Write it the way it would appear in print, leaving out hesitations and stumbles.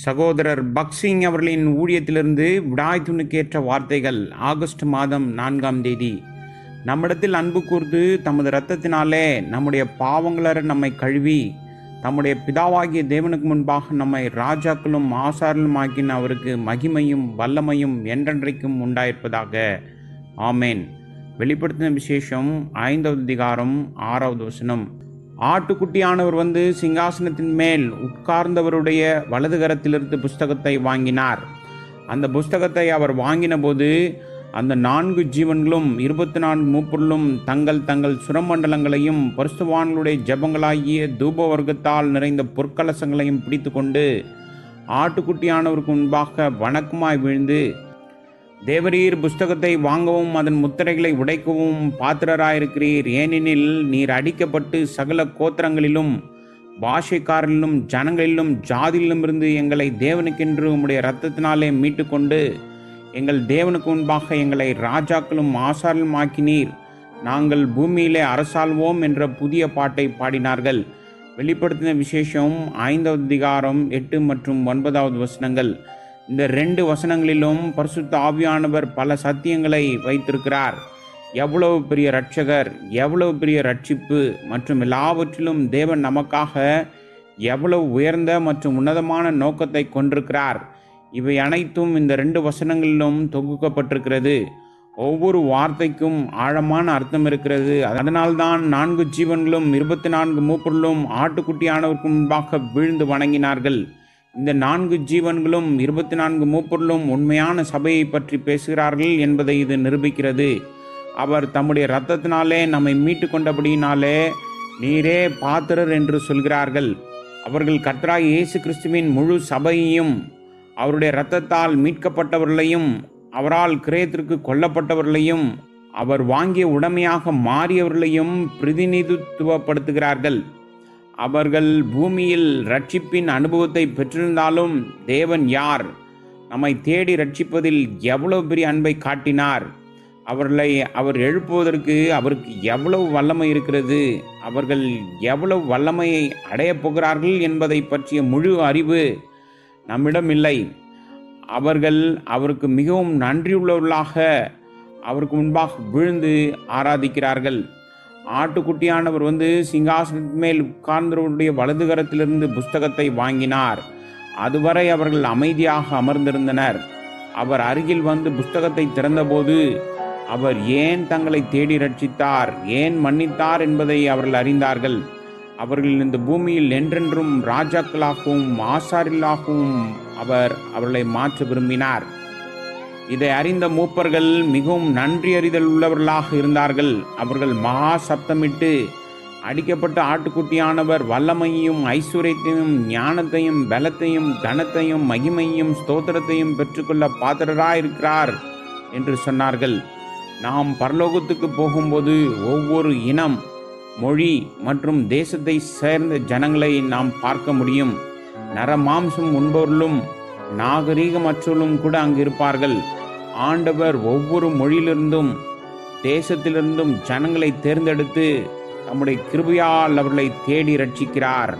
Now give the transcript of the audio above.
சகோதரர் பக்சிங் அவர்களின் ஊழியத்திலிருந்து விடாய்த்துணுக்கேற்ற வார்த்தைகள். ஆகஸ்ட் மாதம் 4ஆம் தேதி. நம்மிடத்தில் அன்பு கூர்ந்து தமது இரத்தத்தினாலே நம்முடைய பாவங்களற நம்மை கழுவி தம்முடைய பிதாவாகிய தேவனுக்கு முன்பாக நம்மை ராஜாக்களும் ஆசாரலும் ஆக்கின அவருக்கு மகிமையும் வல்லமையும் என்றென்றைக்கும் உண்டாயிருப்பதாக. ஆமேன். வெளிப்படுத்தின விசேஷம் 5வது அதிகாரம் 6வது வசனம். ஆட்டுக்குட்டியானவர் வந்து சிங்காசனத்தின் மேல் உட்கார்ந்தவருடைய வலது கரத்திலிருந்து புஸ்தகத்தை வாங்கினார். அந்த புஸ்தகத்தை அவர் வாங்கின போது அந்த 4 ஜீவன்களும் 24 மூப்பொருளும் தங்கள் தங்கள் சுரமண்டலங்களையும் பரிசுத்தவான்களுடைய ஜெபங்களாகிய தூப வர்க்கத்தால் நிறைந்த பொற்கலசங்களையும் பிடித்து கொண்டு ஆட்டுக்குட்டியானவருக்கு முன்பாக வணக்கமாய் விழுந்து, தேவரீர் புஸ்தகத்தை வாங்கவும் அதன் முத்திரைகளை உடைக்கவும் பாத்திரராயிருக்கிறீர். ஏனெனில் நீர் அடிக்கப்பட்டு சகல கோத்திரங்களிலும் பாஷைக்காரரிலும் ஜனங்களிலும் ஜாதியிலும் இருந்து எங்களை தேவனுக்கென்று உம்முடைய இரத்தத்தினாலே மீட்டு கொண்டு எங்கள் தேவனுக்கு முன்பாக எங்களை ராஜாக்களும் ஆசாரலும் ஆக்கினீர். நாங்கள் பூமியிலே அரசாள்வோம் என்ற புதிய பாட்டை பாடினார்கள். வெளிப்படுத்தின விசேஷம் 5வது அதிகாரம் 8 மற்றும் 9வது வசனங்கள். இந்த 2 வசனங்களிலும் பரிசுத்த ஆவியானவர் பல சத்தியங்களை வைத்திருக்கிறார். எவ்வளவு பெரிய இரட்சகர், எவ்வளவு பெரிய ரட்சிப்பு மற்றும் எல்லாவற்றிலும் தேவன் நமக்காக எவ்வளவு உயர்ந்த மற்றும் உன்னதமான நோக்கத்தை கொண்டிருக்கிறார். இவை அனைத்தும் இந்த 2 வசனங்களிலும் தொகுக்கப்பட்டிருக்கிறது. ஒவ்வொரு வார்த்தைக்கும் ஆழமான அர்த்தம் இருக்கிறது. அதனால்தான் 4 ஜீவன்களும் 24 மூப்பொருளும் ஆட்டுக்குட்டியானவருக்கு முன்பாக வீழ்ந்து வணங்கினார்கள். இந்த 4 ஜீவன்களும் 24 மூப்பொருளும் உண்மையான சபையை பற்றி பேசுகிறார்கள் என்பதை இது நிரூபிக்கிறது. அவர் தம்முடைய இரத்தத்தினாலே நம்மை மீட்டு கொண்டபடியினாலே நீரே பாத்திரர் என்று சொல்கிறார்கள். அவர்கள் கர்த்தராகிய இயேசு கிறிஸ்துவின் முழு சபையையும், அவருடைய இரத்தத்தால் மீட்கப்பட்டவர்களையும், அவரால் கிரயத்திற்கு கொல்லப்பட்டவர்களையும், அவர் வாங்கிய உடைமையாக மாறியவர்களையும் பிரதிநிதித்துவப்படுத்துகிறார்கள். அவர்கள் பூமியில் ரட்சிப்பின் அனுபவத்தை பெற்றிருந்தாலும் தேவன் யார், நம்மை தேடி ரட்சிப்பதில் எவ்வளவு பெரிய அன்பை காட்டினார், அவர்களை அவர் எழுப்புவதற்கு அவருக்கு எவ்வளவு வல்லமை இருக்கிறது, அவர்கள் எவ்வளவு வல்லமையை அடையப் போகிறார்கள் என்பதை பற்றிய முழு அறிவு நம்மிடம் இல்லை. அவர்கள் அவருக்கு மிகவும் நன்றியுள்ளவர்களாக அவருக்கு முன்பாக விழுந்து ஆராதிக்கிறார்கள். ஆட்டுக்குட்டியானவர் வந்து சிங்காசனத்தின் மேல் உட்கார்ந்தவருடைய வலது கரத்திலிருந்து புஸ்தகத்தை வாங்கினார். அதுவரை அவர்கள் அமைதியாக அமர்ந்திருந்தனர். அவர் அருகில் வந்து புஸ்தகத்தை திறந்தபோது அவர் ஏன் தங்களை தேடி ரட்சித்தார், ஏன் மன்னித்தார் என்பதை அவர்கள் அறிந்தார்கள். அவர்கள் இந்த பூமியில் என்றென்றும் ராஜாக்களாகவும் ஆசாரியர்களாகவும் அவர்களை மாற்ற விரும்பினார். இதை அறிந்த மூப்பர்கள் மிகவும் நன்றி அறிதல் உள்ளவர்களாக இருந்தார்கள். அவர்கள் மகா சப்தமிட்டு, அடிக்கப்பட்ட ஆட்டுக்குட்டியானவர் வல்லமையையும் ஐஸ்வர்யத்தையும் ஞானத்தையும் பலத்தையும் கனத்தையும் மகிமையும் ஸ்தோத்திரத்தையும் பெற்றுக்கொள்ள பாத்திரராயிருக்கிறார் என்று சொன்னார்கள். நாம் பரலோகத்துக்கு போகும்போது ஒவ்வொரு இனம், மொழி மற்றும் தேசத்தை சேர்ந்த ஜனங்களை நாம் பார்க்க முடியும். நரமாம்சம் உண்பவர்களும் நாகரீகமற்றவர்களும் கூட அங்கு இருப்பார்கள். ஆண்டவர் ஒவ்வொரு மொழியிலிருந்தும் தேசத்திலிருந்தும் ஜனங்களை தேர்ந்தெடுத்து தம்முடைய கிருபையால் அவர்களை தேடி ரட்சிக்கிறார்.